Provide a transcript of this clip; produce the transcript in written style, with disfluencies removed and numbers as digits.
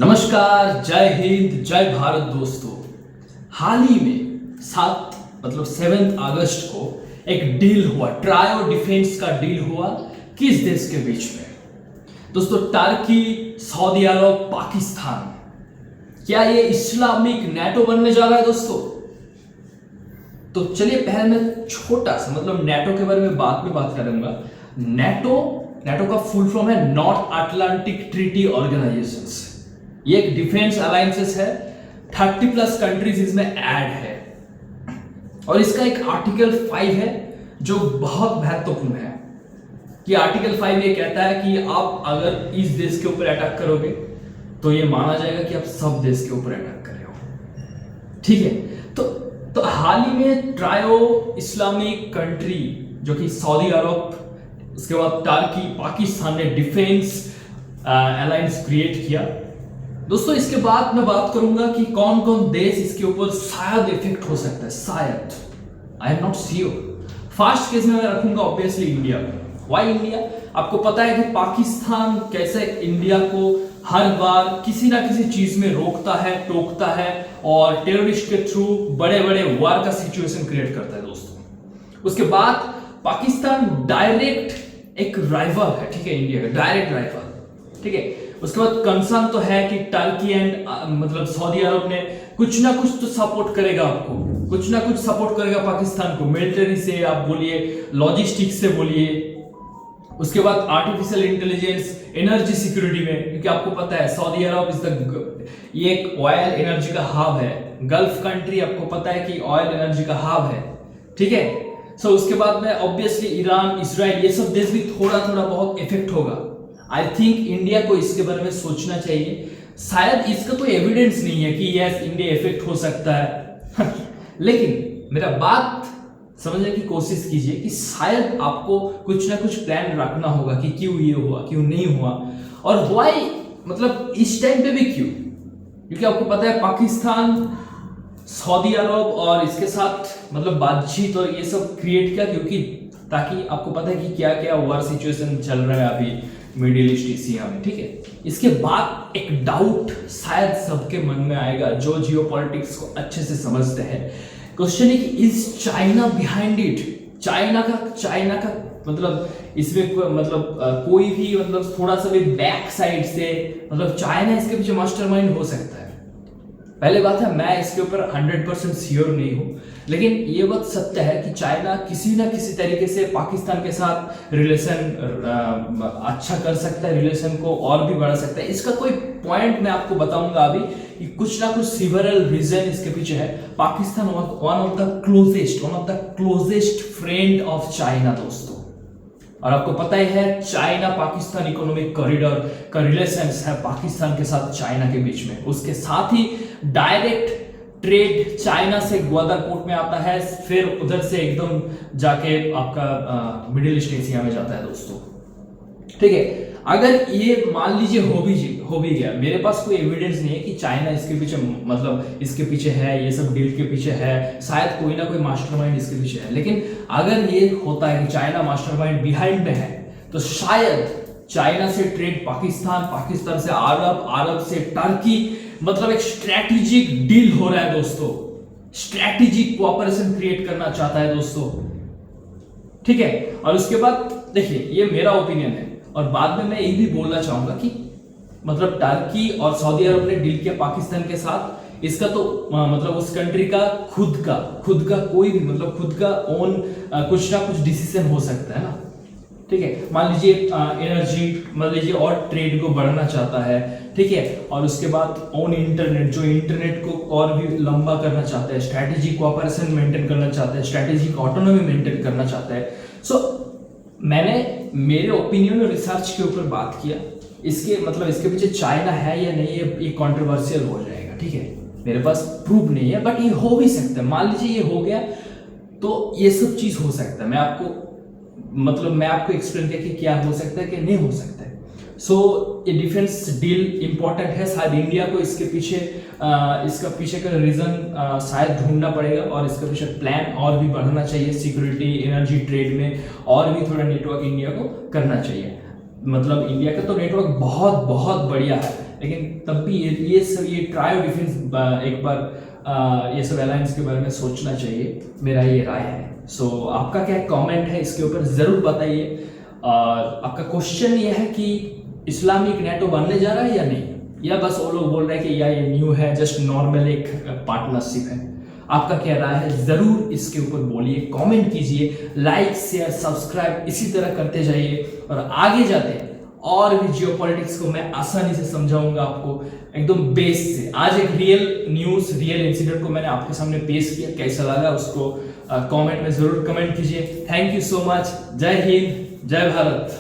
नमस्कार, जय हिंद, जय भारत दोस्तों। हाल ही में 7 अगस्त को एक डील हुआ, ट्रायो डिफेंस का डील हुआ। किस देश के बीच में दोस्तों? टर्की, सऊदी अरब, पाकिस्तान। क्या ये इस्लामिक नेटो बनने जा रहा है दोस्तों? तो चलिए पहले मैं छोटा सा नेटो के बारे में बाद में बात करूंगा। नेटो का फुल फॉर्म है नॉर्थ अटलांटिक ट्रीटी ऑर्गेनाइजेशंस। ये एक डिफेंस अलायंसेस है, 30+ कंट्रीज इसमें ऐड है। और इसका एक आर्टिकल 5 है जो बहुत महत्वपूर्ण है। कि आर्टिकल 5 ये कहता है कि आप अगर इस देश के ऊपर अटैक करोगे तो ये माना जाएगा कि आप सब देश के ऊपर अटैक कर रहे हो। ठीक है, तो हाल ही में ट्रायो इस्लामिक कंट्री जो कि सऊदी अरब, उसके बाद टर्की, पाकिस्तान ने डिफेंस अलायंस क्रिएट किया दोस्तों। इसके बाद मैं बात करूंगा कि कौन कौन देश इसके ऊपर शायद इफेक्ट हो सकता है। शायद, I am not sure. First case में मैं रखूंगा ऑब्वियसली इंडिया। Why India? आपको पता है कि पाकिस्तान कैसे इंडिया को हर बार किसी ना किसी चीज में रोकता है, टोकता है और टेररिस्ट के थ्रू बड़े बड़े वार का सिचुएशन क्रिएट करता है दोस्तों। उसके बाद पाकिस्तान डायरेक्ट एक राइवल है, ठीक है, इंडिया का डायरेक्ट राइवल। ठीक है, उसके बाद कंसर्न तो है कि टर्की एंड सऊदी अरब ने कुछ ना कुछ तो सपोर्ट करेगा आपको, कुछ ना कुछ सपोर्ट करेगा पाकिस्तान को, मिलिट्री से आप बोलिए, लॉजिस्टिक्स से बोलिए। उसके बाद आर्टिफिशियल इंटेलिजेंस, एनर्जी सिक्योरिटी में, क्योंकि आपको पता है सऊदी अरब ये एक ऑयल एनर्जी का हब है। गल्फ कंट्री आपको पता है कि ऑयल एनर्जी का हब है। ठीक है, सो उसके बाद में ऑब्वियसली ईरान, इजराइल, ये सब देश भी थोड़ा थोड़ा बहुत इफेक्ट होगा। आई थिंक इंडिया को इसके बारे में सोचना चाहिए। शायद इसका कोई एविडेंस नहीं है कि यस इंडिया इफेक्ट हो सकता है लेकिन मेरा बात समझने की कोशिश कीजिए कि शायद आपको कुछ ना कुछ प्लान रखना होगा कि क्यों ये हुआ, क्यों नहीं हुआ, और व्हाई इस टाइम पे भी क्यों। क्योंकि आपको पता है पाकिस्तान, सऊदी अरब और इसके साथ बातचीत और ये सब क्रिएट किया, क्योंकि ताकि आपको पता है कि क्या क्या वार सिचुएशन चल रहा है अभी मिडिल ईस्ट एशिया में। ठीक है, इसके बाद एक डाउट शायद सबके मन में आएगा जो जियोपॉलिटिक्स को अच्छे से समझते हैं। क्वेश्चन है कि is China behind it? China का इसमें कोई भी थोड़ा सा भी बैक साइड से चाइना इसके पीछे मास्टरमाइंड हो सकता है। पहले बात है, मैं इसके ऊपर 100% श्योर नहीं हूं, लेकिन ये बात सत्य है कि चाइना किसी ना किसी तरीके से पाकिस्तान के साथ रिलेशन अच्छा कर सकता है, रिलेशन को और भी बढ़ा सकता है। इसका कोई पॉइंट मैं आपको बताऊंगा अभी कि कुछ ना कुछ सिवरल रीजन इसके पीछे है। Pakistan one of the closest friend of China दोस्तों। और आपको पता ही है चाइना पाकिस्तान इकोनॉमिक कॉरिडोर का रिलेशंस है पाकिस्तान के साथ चाइना के बीच में। उसके साथ ही डायरेक्ट ट्रेड चाइना से ग्वादर पोर्ट में आता है, फिर उधर से एकदम जाके आपका मिडिल ईस्ट एशिया में जाता है दोस्तों। ठीक है, अगर ये मान लीजिए हो भी गया, मेरे पास कोई एविडेंस नहीं है कि चाइना इसके पीछे इसके पीछे है, ये सब डील के पीछे है, शायद कोई ना कोई मास्टरमाइंड इसके पीछे है। लेकिन अगर ये होता है कि चाइना मास्टरमाइंड बिहाइंड में है, तो शायद चाइना से ट्रेड पाकिस्तान से अरब से टर्की, एक स्ट्रैटेजिक डील हो रहा है दोस्तों। स्ट्रैटेजिक कोऑपरेशन क्रिएट करना चाहता है दोस्तों। ठीक है, और उसके बाद देखिए, ये मेरा ओपिनियन है और बाद में मैं ये भी बोलना चाहूंगा कि टर्की और सऊदी अरब ने डील किया पाकिस्तान के साथ। इसका तो उस कंट्री का खुद का कोई भी खुद का ओन कुछ ना कुछ डिसीजन हो सकता है ना। ठीक है, मान लीजिए एनर्जी और ट्रेड को बढ़ाना चाहता है। ठीक है, और उसके बाद ओन इंटरनेट को और भी लंबा करना चाहता है, स्ट्रैटेजिक कोऑपरेशन मेंटेन करना चाहता है, स्ट्रैटेजिक ऑटोनॉमी मेंटेन करना चाहता है। सो मैंने मेरे ओपिनियन और रिसर्च के ऊपर बात किया। इसके पीछे चाइना है या नहीं, ये कंट्रोवर्शियल हो जाएगा। ठीक है, मेरे पास प्रूफ नहीं है, बट ये हो भी सकता है। मान लीजिए ये हो गया तो ये सब चीज हो सकता है। मैं आपको एक्सप्लेन किया कि क्या हो सकता है, कि नहीं हो सकता है। सो ये डिफेंस डील इंपॉर्टेंट है। शायद इंडिया को इसका पीछे का रीजन शायद ढूंढना पड़ेगा और इसके पीछे प्लान और भी बढ़ाना चाहिए। सिक्योरिटी, एनर्जी, ट्रेड में और भी थोड़ा नेटवर्क इंडिया को करना चाहिए। इंडिया का तो नेटवर्क बहुत बहुत बढ़िया है, लेकिन तब भी ये ट्रायो डिफेंस एक बार ये सब अलायंस के बारे में सोचना चाहिए, मेरा ये राय है। सो आपका क्या कमेंट है इसके ऊपर ज़रूर बताइए। और आपका क्वेश्चन ये है कि इस्लामिक नेटो बनने जा रहा है या नहीं, या बस वो लोग बोल रहे हैं कि या ये न्यू है, जस्ट नॉर्मल एक पार्टनरशिप है। आपका क्या राय है ज़रूर इसके ऊपर बोलिए, कमेंट कीजिए, लाइक शेयर सब्सक्राइब इसी तरह करते जाइए। और आगे जाते और भी जियोपॉलिटिक्स को मैं आसानी से समझाऊंगा आपको एकदम बेस से। आज एक रियल न्यूज़, रियल इंसिडेंट को मैंने आपके सामने पेश किया, कैसा लगा उसको कमेंट में ज़रूर कमेंट कीजिए। Thank you so much. जय हिंद, जय भारत।